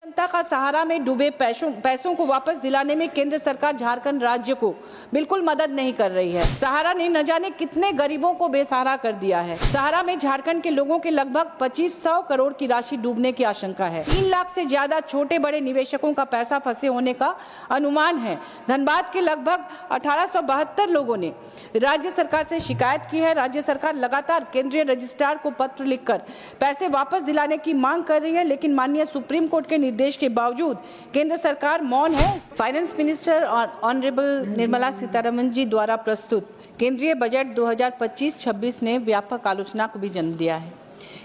जनता का सहारा में डूबे पैसों को वापस दिलाने में केंद्र सरकार झारखंड राज्य को बिल्कुल मदद नहीं कर रही है। सहारा ने न जाने कितने गरीबों को बेसहारा कर दिया है। सहारा में झारखंड के लोगों के लगभग 2500 करोड़ की राशि डूबने की आशंका है। 3 लाख से ज्यादा छोटे बड़े निवेशकों का पैसा फंसे होने का अनुमान है। धनबाद के लगभग 1872 लोगों ने राज्य सरकार से शिकायत की है। राज्य सरकार लगातार केंद्रीय रजिस्ट्रार को पत्र लिखकर पैसे वापस दिलाने की मांग कर रही है, लेकिन माननीय सुप्रीम कोर्ट के निर्देश के बावजूद केंद्र सरकार मौन है। फाइनेंस मिनिस्टर और ऑनरेबल निर्मला सीतारमण जी द्वारा प्रस्तुत केंद्रीय बजट 2025-26 ने व्यापक आलोचना को भी जन्म दिया है।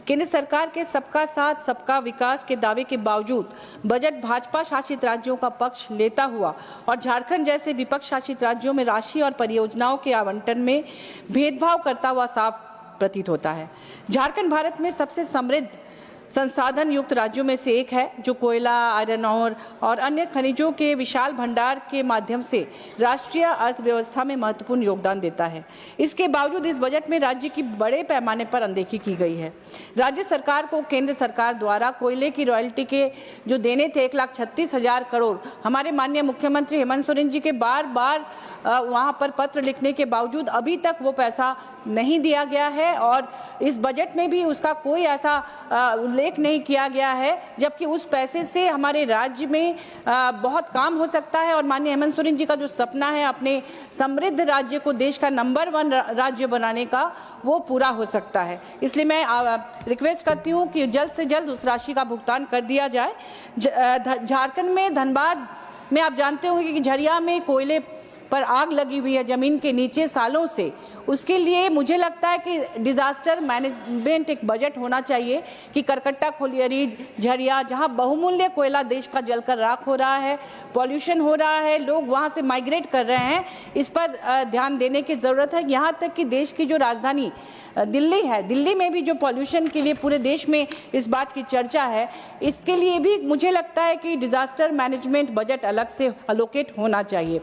केंद्र सरकार के सबका साथ सबका विकास के दावे के बावजूद बजट भाजपा शासित राज्यों का पक्ष लेता हुआ और झारखंड जैसे विपक्ष शासित राज्यों में राशि और परियोजनाओं के आवंटन में भेदभाव करता हुआ साफ प्रतीत होता है। झारखंड भारत में सबसे समृद्ध संसाधन युक्त राज्यों में से एक है, जो कोयला, आयरन ओर और अन्य खनिजों के विशाल भंडार के माध्यम से राष्ट्रीय अर्थव्यवस्था में महत्वपूर्ण योगदान देता है। इसके बावजूद इस बजट में राज्य की बड़े पैमाने पर अनदेखी की गई है। राज्य सरकार को केंद्र सरकार द्वारा कोयले की रॉयल्टी के जो देने थे 1,36,000 करोड़, हमारे माननीय मुख्यमंत्री हेमंत सोरेन जी के बार बार वहां पर पत्र लिखने के बावजूद अभी तक वो पैसा नहीं दिया गया है और इस बजट में भी उसका कोई ऐसा उल्लेख नहीं किया गया है, जबकि उस पैसे से हमारे राज्य में बहुत काम हो सकता है और माननीय हेमंत सोरेन जी का जो सपना है अपने समृद्ध राज्य को देश का नंबर 1 राज्य बनाने का, वो पूरा हो सकता है। इसलिए मैं रिक्वेस्ट करती हूँ कि जल्द से जल्द उस राशि का भुगतान कर दिया जाए। झारखंड में धनबाद में आप जानते होंगे कि झरिया में कोयले पर आग लगी हुई है जमीन के नीचे सालों से। उसके लिए मुझे लगता है कि डिजास्टर मैनेजमेंट एक बजट होना चाहिए कि करकट्टा, खोलियरी, झरिया, जहां बहुमूल्य कोयला देश का जलकर राख हो रहा है, पॉल्यूशन हो रहा है, लोग वहां से माइग्रेट कर रहे हैं, इस पर ध्यान देने की जरूरत है। यहाँ तक कि देश की जो राजधानी दिल्ली है, दिल्ली में भी जो पॉल्यूशन के लिए पूरे देश में इस बात की चर्चा है, इसके लिए भी मुझे लगता है कि डिजास्टर मैनेजमेंट बजट अलग से अलोकेट होना चाहिए।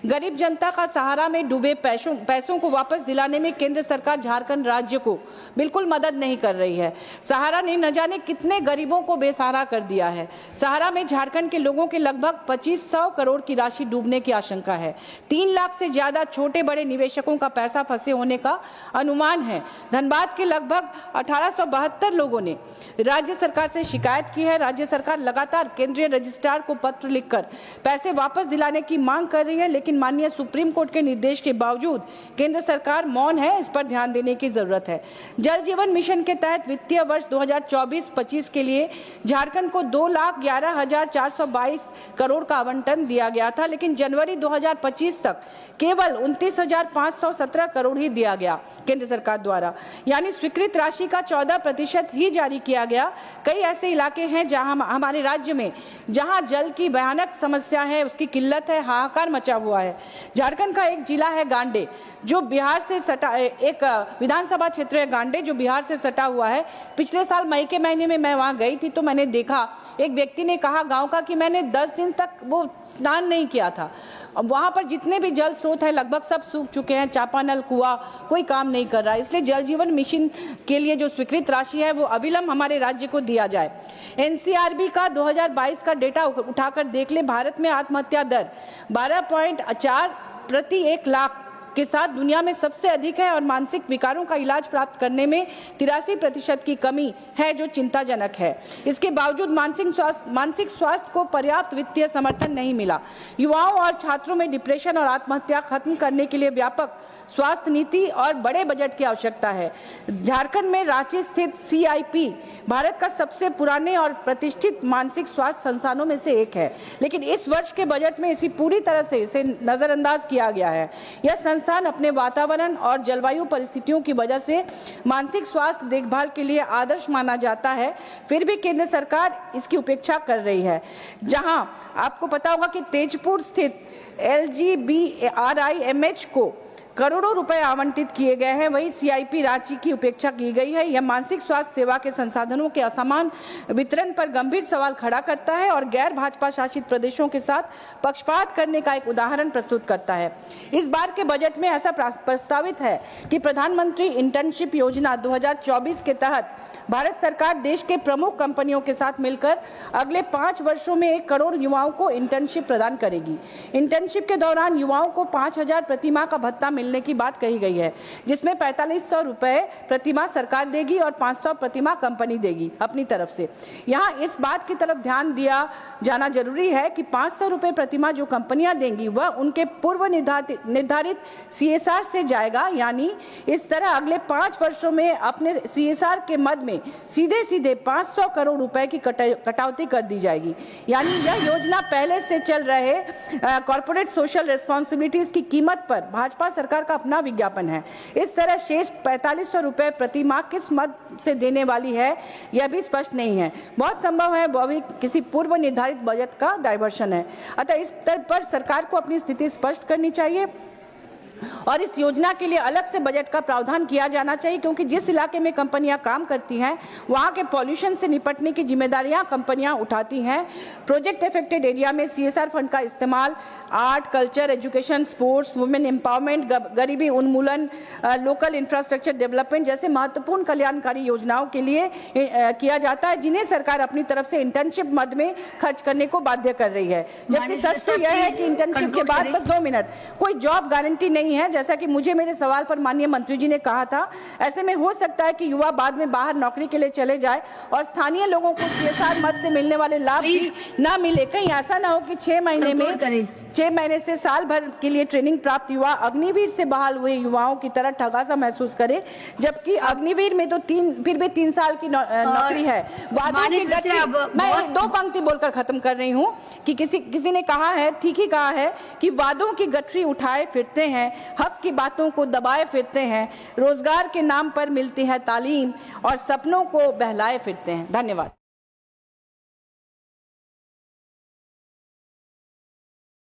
गरीब जनता का सहारा में डूबे पैसों को वापस दिलाने में केंद्र सरकार झारखंड राज्य को बिल्कुल मदद नहीं कर रही है। सहारा ने न जाने कितने गरीबों को बेसहारा कर दिया है। सहारा में झारखंड के लोगों के लगभग 2500 करोड़ की राशि डूबने की आशंका है। 3 लाख से ज्यादा छोटे बड़े निवेशकों का पैसा फंसे होने का अनुमान है। धनबाद के लगभग 1872 लोगों ने राज्य सरकार से शिकायत की है। राज्य सरकार लगातार केंद्रीय रजिस्ट्रार को पत्र लिखकर पैसे वापस दिलाने की मांग कर रही है, लेकिन माननीय सुप्रीम कोर्ट के निर्देश के बावजूद केंद्र सरकार मौन है। इस पर ध्यान देने की जरूरत है। जल जीवन मिशन के तहत वित्तीय वर्ष 2024-25 के लिए झारखंड को 2,11,422 करोड़ का आवंटन दिया गया था, लेकिन जनवरी 2025 तक केवल 29,517 करोड़ ही दिया गया केंद्र सरकार द्वारा, यानी स्वीकृत राशि का 14% ही जारी किया गया। कई ऐसे इलाके हैं जहां हमारे राज्य में जहां जल की भयानक समस्या है, उसकी किल्लत है, हाहाकार मचा हुआ है। झारखंड का एक जिला है गांडे, जो बिहार से सटा, एक विधानसभा क्षेत्र है गांडे जो बिहार से सटा हुआ है। पिछले साल मई के महीने में मैं वहां गई थी तो मैंने देखा, एक व्यक्ति ने कहा गांव का कि मैंने 10 दिन तक वो स्नान नहीं किया था। वहां पर जितने भी जल स्रोत है लगभग सब सूख चुके हैं, चापानल, कुआं, कोई काम नहीं कर रहा है। इसलिए जल जीवन मिशन के लिए जो स्वीकृत राशि है वो अविलंब हमारे राज्य को दिया जाए। एनसीआरबी का 2022 का डेटा उठाकर देख ले, भारत में आत्महत्या दर 12.4 प्रति 1 लाख के साथ दुनिया में सबसे अधिक है और मानसिक विकारों का इलाज प्राप्त करने में 83% की कमी है, जो चिंताजनक है। इसके बावजूद मानसिक स्वास्थ्य को पर्याप्त वित्तीय समर्थन नहीं मिला। युवाओं और छात्रों में डिप्रेशन और आत्महत्या खत्म करने के लिए व्यापक स्वास्थ्य नीति और बड़े बजट की आवश्यकता है। झारखंड में रांची स्थित CIP भारत का सबसे पुराने और प्रतिष्ठित मानसिक स्वास्थ्य संस्थानों में से एक है, लेकिन इस वर्ष के बजट में इसी पूरी तरह से इसे नजरअंदाज किया गया है। यह संस्थान अपने वातावरण और जलवायु परिस्थितियों की वजह से मानसिक स्वास्थ्य देखभाल के लिए आदर्श माना जाता है, फिर भी केंद्र सरकार इसकी उपेक्षा कर रही है। जहां आपको पता होगा कि तेजपुर स्थित LGBRIMH को करोड़ों रुपए आवंटित किए गए हैं, वहीं सीआईपी रांची की उपेक्षा की गई है। यह मानसिक स्वास्थ्य सेवा के संसाधनों के असमान वितरण पर गंभीर सवाल खड़ा करता है और गैर भाजपा शासित प्रदेशों के साथ पक्षपात करने का एक उदाहरण प्रस्तुत करता है। इस बार के बजट में ऐसा प्रस्तावित है कि प्रधानमंत्री इंटर्नशिप योजना 2024 के तहत भारत सरकार देश के प्रमुख कंपनियों के साथ मिलकर अगले 5 वर्षों में 1 करोड़ युवाओं को इंटर्नशिप प्रदान करेगी। इंटर्नशिप के दौरान युवाओं को 5,000 प्रतिमाह का भत्ता मिलने की बात कही गई है, जिसमें 4500 रुपए प्रतिमाह सरकार देगी और 500 प्रतिमाह कंपनी देगी अपनी तरफ से। यहाँ इस बात की तरफ ध्यान दिया जाना जरूरी है कि 500 रुपए प्रतिमाह जो कंपनियां देंगी वह उनके पूर्व निर्धारित CSR से जाएगा, यानी इस तरह अगले 5 वर्षों में अपने CSR के मद में सीधे 500 करोड़ रुपए की कटौती कर दी जाएगी। यानी यह योजना पहले से चल रहे कॉर्पोरेट सोशल रिस्पॉन्सिबिलिटीज की कीमत पर भाजपा सरकार का अपना विज्ञापन है। इस तरह शेष 4500 रुपए प्रति माह किस मद से देने वाली है, यह भी स्पष्ट नहीं है। बहुत संभव है वह भी किसी पूर्व निर्धारित बजट का डायवर्शन है। अतः इस स्तर पर सरकार को अपनी स्थिति स्पष्ट करनी चाहिए और इस योजना के लिए अलग से बजट का प्रावधान किया जाना चाहिए, क्योंकि जिस इलाके में कंपनियां काम करती हैं वहां के पॉल्यूशन से निपटने की जिम्मेदारियां कंपनियां उठाती हैं। प्रोजेक्ट अफेक्टेड एरिया में CSR फंड का इस्तेमाल art, culture, education, sports, women empowerment, गरीबी उन्मूलन, लोकल इंफ्रास्ट्रक्चर डेवलपमेंट जैसे महत्वपूर्ण कल्याणकारी योजनाओं के लिए किया जाता है, जिन्हें सरकार अपनी तरफ से इंटर्नशिप मद में खर्च करने को बाध्य कर रही है। जबकि सच तो यह है कि इंटर्नशिप के बाद बस 2 मिनट कोई जॉब गारंटी नहीं है, जैसा कि मुझे मेरे सवाल पर माननीय मंत्री जी ने कहा था। ऐसे में हो सकता है कि युवा बाद में बाहर नौकरी के लिए चले जाए और स्थानीय लोगों को CSR मद से मिलने वाले लाभ भी ना मिले। कहीं ऐसा ना हो कि 6 महीने से साल भर के लिए ट्रेनिंग प्राप्त युवा अग्निवीर से बहाल हुए युवाओं की तरह ठगासा महसूस करे, जबकि अग्निवीर में तो फिर भी 3 साल की नौकरी है। वादों की गठरी, मैं 2 पंक्ति बोलकर खत्म कर रही हूँ कि किसी ने कहा है, ठीक ही कहा है, कि वादों की गठरी उठाए फिरते हैं, हक की बातों को दबाए फिरते हैं, रोजगार के नाम पर मिलती है तालीम और सपनों को बहलाए फिरते हैं। धन्यवाद।